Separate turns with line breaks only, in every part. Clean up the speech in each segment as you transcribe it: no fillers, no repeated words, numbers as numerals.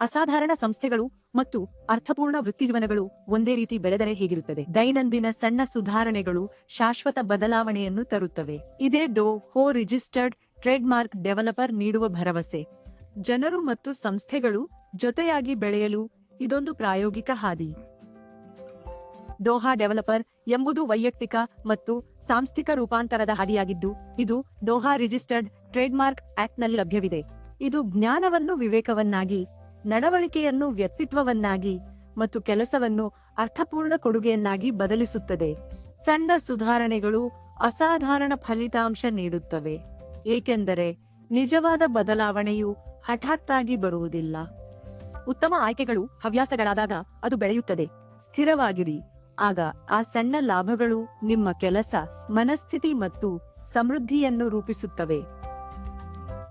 ಅಸಾಧಾರಣ ಸಂಸ್ಥೆಗಳು ಮತ್ತು ಅರ್ಥಪೂರ್ಣ ವೃತ್ತಿಜೀವನಗಳು ಒಂದೇ ರೀತಿ ಬೆಳೆದರೆ ಹೇಗಿರುತ್ತದೆ? ದೈನಂದಿನ ಸಣ್ಣ ಸುಧಾರಣೆಗಳು ಶಾಶ್ವತ ಬದಲಾವಣೆಯನ್ನು ತರುತ್ತವೆ. ಇದೇ ಡೋ-ಹೋ ರಿಜಿಸ್ಟರ್ಡ್ ಟ್ರೇಡ್ಮಾರ್ಕ್ ಡೆವಲಪರ್ ನೀಡುವ ಭರವಸೆ. ಜನರು ಮತ್ತು ಸಂಸ್ಥೆಗಳು ಜೊತೆಯಾಗಿ ಬೆಳೆಯಲು ಇದೊಂದು ಪ್ರಾಯೋಗಿಕ ಹಾದಿ. ಡೋಹಾ ಡೆವಲಪರ್ ಎಂಬುದು ವೈಯಕ್ತಿಕ ಮತ್ತು ಸಾಂಸ್ಥಿಕ ರೂಪಾಂತರದ ಹಾದಿಯಾಗಿದ್ದು, ಇದು ಡೋಹಾ ರಿಜಿಸ್ಟರ್ಡ್ ಟ್ರೇಡ್ಮಾರ್ಕ್ ಆಕ್ಟ್ನಲ್ಲಿ ಲಭ್ಯವಿದೆ. ಇದು ಜ್ಞಾನವನ್ನು ವಿವೇಕವನ್ನಾಗಿ, ನಡವಳಿಕೆಯನ್ನು ವ್ಯಕ್ತಿತ್ವವನ್ನಾಗಿ ಮತ್ತು ಕೆಲಸವನ್ನು ಅರ್ಥಪೂರ್ಣ ಕೊಡುಗೆಯನ್ನಾಗಿ ಬದಲಿಸುತ್ತದೆ. ಸಣ್ಣ ಸುಧಾರಣೆಗಳು ಅಸಾಧಾರಣ ಫಲಿತಾಂಶ ನೀಡುತ್ತವೆ, ಏಕೆಂದರೆ ನಿಜವಾದ ಬದಲಾವಣೆಯು ಹಠಾತ್ತಾಗಿ ಬರುವುದಿಲ್ಲ. ಉತ್ತಮ ಆಯ್ಕೆಗಳು ಹವ್ಯಾಸಗಳಾದಾಗ ಅದು ಬೆಳೆಯುತ್ತದೆ. ಸ್ಥಿರವಾಗಿರಿ, ಆಗ ಆ ಸಣ್ಣ ಲಾಭಗಳು ನಿಮ್ಮ ಕೆಲಸ, ಮನಸ್ಥಿತಿ ಮತ್ತು ಸಮೃದ್ಧಿಯನ್ನು ರೂಪಿಸುತ್ತವೆ.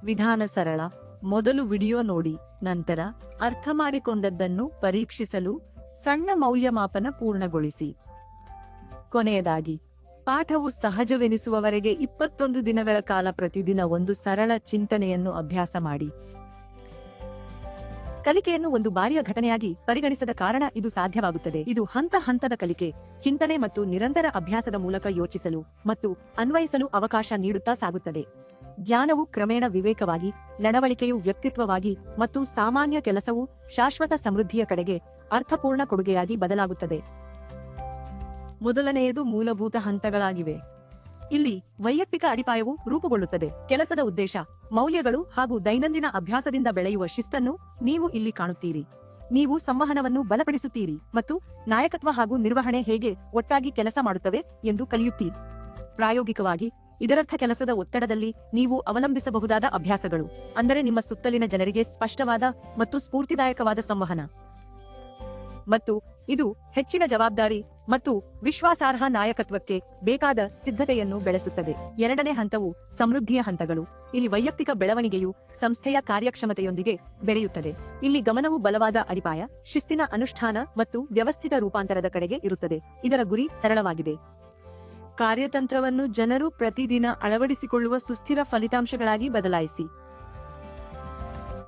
ವಿಧಾನ ಸರಳ. ಮೊದಲು ವಿಡಿಯೋ ನೋಡಿ, ನಂತರ ಅರ್ಥ ಮಾಡಿಕೊಂಡದ್ದನ್ನು ಪರೀಕ್ಷಿಸಲು ಸಣ್ಣ ಮೌಲ್ಯಮಾಪನ ಪೂರ್ಣಗೊಳಿಸಿ. ಕೊನೆಯದಾಗಿ, ಪಾಠವು ಸಹಜವೆನಿಸುವವರೆಗೆ 21 ದಿನಗಳ ಕಾಲ ಪ್ರತಿದಿನ ಒಂದು ಸರಳ ಚಿಂತನೆಯನ್ನು ಅಭ್ಯಾಸ ಮಾಡಿ. ಕಲಿಕೆಯನ್ನು ಒಂದು ಬಾರಿಯ ಘಟನೆಯಾಗಿ ಪರಿಗಣಿಸದ ಕಾರಣ ಇದು ಸಾಧ್ಯವಾಗುತ್ತದೆ. ಇದು ಹಂತ ಹಂತದ ಕಲಿಕೆ, ಚಿಂತನೆ ಮತ್ತು ನಿರಂತರ ಅಭ್ಯಾಸದ ಮೂಲಕ ಯೋಚಿಸಲು ಮತ್ತು ಅನ್ವಯಿಸಲು ಅವಕಾಶ ನೀಡುತ್ತಾ ಸಾಗುತ್ತದೆ. ಜ್ಞಾನವು ಕ್ರಮೇಣ ವಿವೇಕವಾಗಿ, ನಡವಳಿಕೆಯು ವ್ಯಕ್ತಿತ್ವವಾಗಿ ಮತ್ತು ಸಾಮಾನ್ಯ ಕೆಲಸವು ಶಾಶ್ವತ ಸಮೃದ್ಧಿಯ ಕಡೆಗೆ ಅರ್ಥಪೂರ್ಣ ಕೊಡುಗೆಯಾಗಿ ಬದಲಾಗುತ್ತದೆ. ಮೊದಲನೆಯದು ಮೂಲಭೂತ ಹಂತಗಳಾಗಿವೆ. ಇಲ್ಲಿ ವೈಯಕ್ತಿಕ ಅಡಿಪಾಯವು ರೂಪುಗೊಳ್ಳುತ್ತದೆ. ಕೆಲಸದ ಉದ್ದೇಶ, ಮೌಲ್ಯಗಳು ಹಾಗೂ ದೈನಂದಿನ ಅಭ್ಯಾಸದಿಂದ ಬೆಳೆಯುವ ಶಿಸ್ತನ್ನು ನೀವು ಇಲ್ಲಿ ಕಾಣುತ್ತೀರಿ. ನೀವು ಸಂವಹನವನ್ನು ಬಲಪಡಿಸುತ್ತೀರಿ ಮತ್ತು ನಾಯಕತ್ವ ಹಾಗೂ ನಿರ್ವಹಣೆ ಹೇಗೆ ಒಟ್ಟಾಗಿ ಕೆಲಸ ಮಾಡುತ್ತವೆ ಎಂದು ಕಲಿಯುತ್ತೀರಿ. ಪ್ರಾಯೋಗಿಕವಾಗಿ, ಇದರರ್ಥ ಕೆಲಸದ ಒತ್ತಡದಲ್ಲಿ ನೀವು ಅವಲಂಬಿಸಬಹುದಾದ ಅಭ್ಯಾಸಗಳು, ಅಂದರೆ ನಿಮ್ಮ ಸುತ್ತಲಿನ ಜನರಿಗೆ ಸ್ಪಷ್ಟವಾದ ಮತ್ತು ಸ್ಫೂರ್ತಿದಾಯಕವಾದ ಸಂವಹನ. ಮತ್ತು ಇದು ಹೆಚ್ಚಿನ ಜವಾಬ್ದಾರಿ ಮತ್ತು ವಿಶ್ವಾಸಾರ್ಹ ನಾಯಕತ್ವಕ್ಕೆ ಬೇಕಾದ ಸಿದ್ಧತೆಯನ್ನು ಬೆಳೆಸುತ್ತದೆ. ಎರಡನೇ ಹಂತವು ಸಮೃದ್ಧಿಯ ಹಂತಗಳು. ಇಲ್ಲಿ ವೈಯಕ್ತಿಕ ಬೆಳವಣಿಗೆಯು ಸಂಸ್ಥೆಯ ಕಾರ್ಯಕ್ಷಮತೆಯೊಂದಿಗೆ ಬೆರೆಯುತ್ತದೆ. ಇಲ್ಲಿ ಗಮನವು ಬಲವಾದ ಅಡಿಪಾಯ, ಶಿಸ್ತಿನ ಅನುಷ್ಠಾನ ಮತ್ತು ವ್ಯವಸ್ಥಿತ ರೂಪಾಂತರದ ಕಡೆಗೆ ಇರುತ್ತದೆ. ಇದರ ಗುರಿ ಸರಳವಾಗಿದೆ: ಕಾರ್ಯತಂತ್ರವನ್ನು ಜನರು ಪ್ರತಿದಿನ ಅಳವಡಿಸಿಕೊಳ್ಳುವ ಸುಸ್ಥಿರ ಫಲಿತಾಂಶಗಳಾಗಿ ಬದಲಾಯಿಸಿ.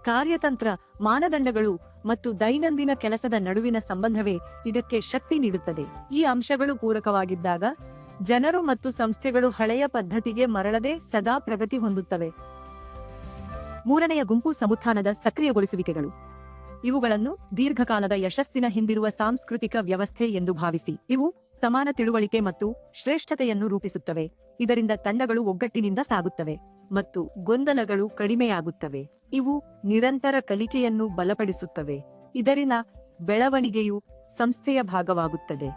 ಕಾರ್ಯತಂತ್ರ, ಮಾನದಂಡಗಳು ಮತ್ತು ದೈನಂದಿನ ಕೆಲಸದ ನಡುವಿನ ಸಂಬಂಧವೇ ಇದಕ್ಕೆ ಶಕ್ತಿ ನೀಡುತ್ತದೆ. ಈ ಅಂಶಗಳು ಪೂರಕವಾಗಿದ್ದಾಗ ಜನರು ಮತ್ತು ಸಂಸ್ಥೆಗಳು ಹಳೆಯ ಪದ್ಧತಿಗೆ ಮರಳದೆ ಸದಾ ಪ್ರಗತಿ ಹೊಂದುತ್ತವೆ. ಮೂರನೆಯ ಗುಂಪು ಸಮುತ್ಥಾನದ ಸಕ್ರಿಯಗೊಳಿಸುವಿಕೆಗಳು. ಇವುಗಳನ್ನು ದೀರ್ಘಕಾಲದ ಯಶಸ್ಸಿನ ಹಿಂದಿರುವ ಸಾಂಸ್ಕೃತಿಕ ವ್ಯವಸ್ಥೆ ಎಂದು ಭಾವಿಸಿ. ಇವು ಸಮಾನ ತಿಳುವಳಿಕೆ ಮತ್ತು ಶ್ರೇಷ್ಠತೆಯನ್ನು ರೂಪಿಸುತ್ತವೆ. ಇದರಿಂದ ತಂಡಗಳು ಒಗ್ಗಟ್ಟಿನಿಂದ ಸಾಗುತ್ತವೆ ಮತ್ತು ಗೊಂದಲಗಳು ಕಡಿಮೆಯಾಗುತ್ತವೆ. ಇವು ನಿರಂತರ ಕಲಿಕೆಯನ್ನು ಬಲಪಡಿಸುತ್ತವೆ. ಇದರಿಂದ ಬೆಳವಣಿಗೆಯು ಸಂಸ್ಥೆಯ ಭಾಗವಾಗುತ್ತದೆ.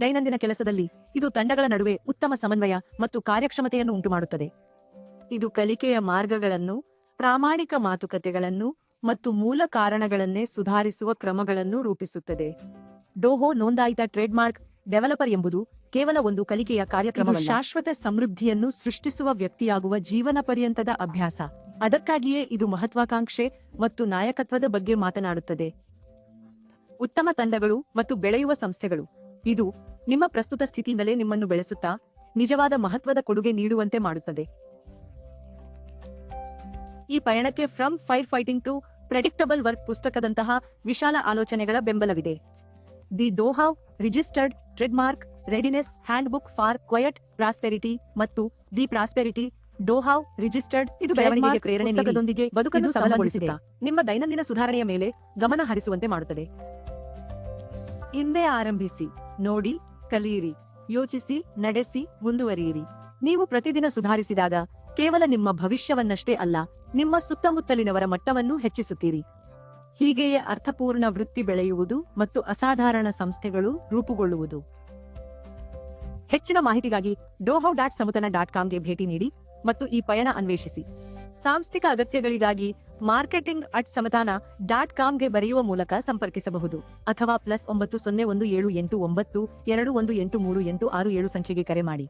ದೈನಂದಿನ ಕೆಲಸದಲ್ಲಿ ಇದು ತಂಡಗಳ ನಡುವೆ ಉತ್ತಮ ಸಮನ್ವಯ ಮತ್ತು ಕಾರ್ಯಕ್ಷಮತೆಯನ್ನು ಉಂಟುಮಾಡುತ್ತದೆ. ಇದು ಕಲಿಕೆಯ ಮಾರ್ಗಗಳನ್ನು, ಪ್ರಾಮಾಣಿಕ ಮಾತುಕತೆಗಳನ್ನು ಮತ್ತು ಮೂಲ ಕಾರಣಗಳನ್ನೇ ಸುಧಾರಿಸುವ ಕ್ರಮಗಳನ್ನು ರೂಪಿಸುತ್ತದೆ. ಡೋಹೋ ನೋಂದಾಯಿತ ಟ್ರೇಡ್ಮಾರ್ಕ್ ಡೆವಲಪರ್ ಎಂಬುದು ಕೇವಲ ಒಂದು ಕಲಿಕೆಯ ಕಾರ್ಯಕ್ರಮವಲ್ಲ, ಶಾಶ್ವತ ಸಮೃದ್ಧಿಯನ್ನು ಸೃಷ್ಟಿಸುವ ವ್ಯಕ್ತಿಯಾಗುವ ಜೀವನ ಪರ್ಯಂತದ ಅಭ್ಯಾಸ. ಅದಕ್ಕಾಗಿಯೇ ಇದು ಮಹತ್ವಾಕಾಂಕ್ಷೆ ಮತ್ತು ನಾಯಕತ್ವದ ಬಗ್ಗೆ ಮಾತನಾಡುತ್ತದೆ. ಉತ್ತಮ ತಂಡಗಳು ಮತ್ತು ಬೆಳೆಯುವ ಸಂಸ್ಥೆಗಳು. ಇದು ನಿಮ್ಮ ಪ್ರಸ್ತುತ ಸ್ಥಿತಿಯಿಂದಲೇ ನಿಮ್ಮನ್ನು ಬೆಳೆಸುತ್ತಾ ನಿಜವಾದ ಮಹತ್ವದ ಕೊಡುಗೆ ನೀಡುವಂತೆ ಮಾಡುತ್ತದೆ. ಈ ಪಯಣಕ್ಕೆ from fire fighting to predictable work ಪುಸ್ತಕದಂತಹ ವಿಶಾಲ ಆಲೋಚನೆಗಳ ಬೆಂಬಲವಿದೆ. The Doha registered trademark readiness handbook for quiet prosperity ಮತ್ತು ದಿ ಪ್ರಾಸ್ಪೆರಿಟಿ ಡೋಹಾ ರಿಜಿಸ್ಟರ್ಡ್ ಇದು ಬೆಳವಣಿಗೆಗೆ ಪ್ರೇರಣೆ ನೀಡುವುದರೊಂದಿಗೆ ಬದುಕನ್ನು ಸಬಲಗೊಳಿಸುತ್ತಾ ನಿಮ್ಮ ದೈನಂದಿನ ಸುಧಾರಣೆಯ ಮೇಲೆ ಗಮನ ಹರಿಸುವಂತೆ ಮಾಡುತ್ತದೆ. ಹಿಂದೆ ಆರಂಭಿಸಿ, ನೋಡಿ, ಕಲಿಯಿರಿ, ಯೋಚಿಸಿ, ನಡೆಸಿ, ಮುಂದುವರಿಯಿರಿ. ನೀವು ಪ್ರತಿದಿನ ಸುಧಾರಿಸಿದಾಗ ಕೇವಲ ನಿಮ್ಮ ಭವಿಷ್ಯವನ್ನಷ್ಟೇ ಅಲ್ಲ, ನಿಮ್ಮ ಸುತ್ತಮುತ್ತಲಿನವರ ಮಟ್ಟವನ್ನು ಹೆಚ್ಚಿಸುತ್ತೀರಿ. ಹೀಗೆಯೇ ಅರ್ಥಪೂರ್ಣ ವೃತ್ತಿ ಬೆಳೆಯುವುದು ಮತ್ತು ಅಸಾಧಾರಣ ಸಂಸ್ಥೆಗಳು ರೂಪುಗೊಳ್ಳುವುದು. ಹೆಚ್ಚಿನ ಮಾಹಿತಿಗಾಗಿ dohao.samutana.com ಭೇಟಿ ನೀಡಿ ಮತ್ತು ಈ ಪಯಣ ಅನ್ವೇಷಿಸಿ. ಸಾಂಸ್ಥಿಕ ಅಗತ್ಯಗಳಿಗಾಗಿ marketing@samutana.com ಬರೆಯುವ ಮೂಲಕ ಸಂಪರ್ಕಿಸಬಹುದು ಅಥವಾ +90178921838667 ಸಂಖ್ಯೆಗೆ ಕರೆ ಮಾಡಿ.